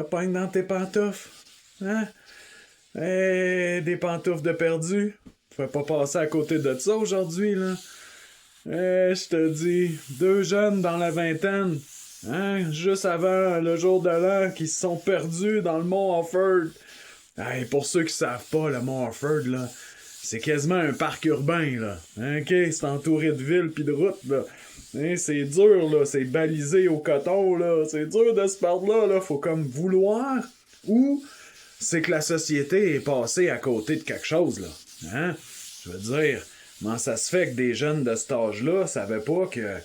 pogne dans tes pantoufles. Hein? Des pantoufles de perdu. Tu vas pas passer à côté de ça aujourd'hui, là. Je te dis, 2 jeunes dans la vingtaine, hein, juste avant le jour de l'an, qui se sont perdus dans le Mont Offord. Pour ceux qui savent pas, le Mont Offord, là, c'est quasiment un parc urbain, là. OK, c'est entouré de villes pis de routes, là. C'est dur, là, c'est balisé au coton, là. C'est dur de se perdre là, faut comme vouloir, ou c'est que la société est passée à côté de quelque chose, là. Hein? Je veux dire, comment ça se fait que des jeunes de cet âge-là savaient pas que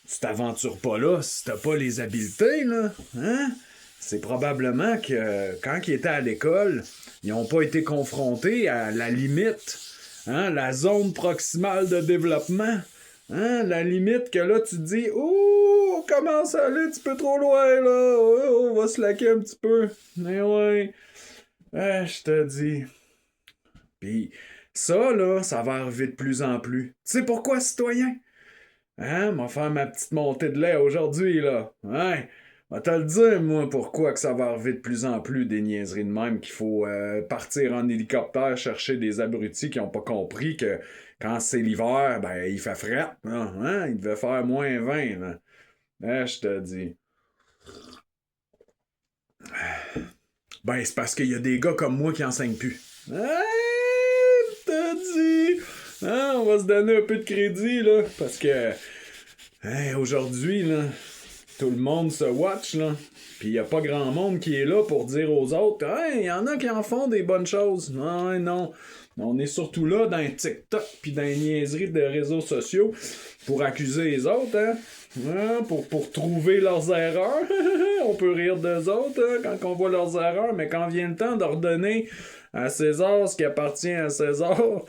tu t'aventures pas là si t'as pas les habiletés, là? Hein? C'est probablement que quand ils étaient à l'école, ils n'ont pas été confrontés à la limite, hein? La zone proximale de développement. Hein? La limite que là, tu te dis « Ouh, on commence à aller un petit peu trop loin, là. On va se laquer un petit peu. » Mais ouais. Je te dis. Puis ça, là, ça va arriver de plus en plus. Tu sais pourquoi, citoyen? Hein? M'a faire ma petite montée de lait aujourd'hui, là. Hein? Va te le dire, moi, pourquoi que ça va arriver de plus en plus des niaiseries de même qu'il faut partir en hélicoptère chercher des abrutis qui ont pas compris que quand c'est l'hiver, ben, il fait fret, là. Hein? Il devait faire -20, là. Je te dis. Ben, c'est parce qu'il y a des gars comme moi qui enseignent plus. Je te dis. Hein? On va se donner un peu de crédit, là. Parce que, aujourd'hui, là, tout le monde se watch, là. Puis il y a pas grand monde qui est là pour dire aux autres, il y en a qui en font des bonnes choses. Non. On est surtout là dans TikTok puis dans les niaiseries de réseaux sociaux pour accuser les autres, hein? Pour trouver leurs erreurs. On peut rire d'eux autres, hein, quand on voit leurs erreurs, mais quand vient le temps d'ordonner à César ce qui appartient à César,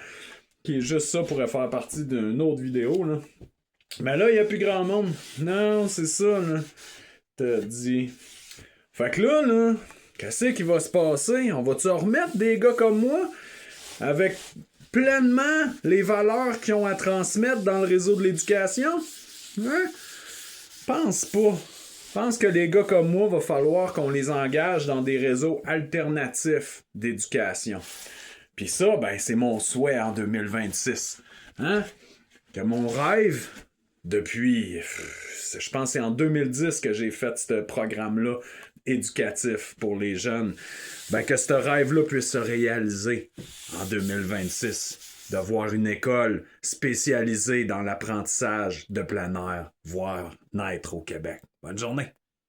qui est juste ça pourrait faire partie d'une autre vidéo, là. Mais là, il n'y a plus grand monde. Non, c'est ça, là. T'as dit. Fait que là, qu'est-ce qui va se passer? On va-tu remettre des gars comme moi avec pleinement les valeurs qu'ils ont à transmettre dans le réseau de l'éducation? Hein? Pense pas. Pense que les gars comme moi, va falloir qu'on les engage dans des réseaux alternatifs d'éducation. Puis ça, ben, c'est mon souhait en 2026. Hein? Que mon rêve, depuis, je pense que c'est en 2010 que j'ai fait ce programme-là éducatif pour les jeunes, ben que ce rêve-là puisse se réaliser en 2026. De voir une école spécialisée dans l'apprentissage de plein air, voir naître au Québec. Bonne journée!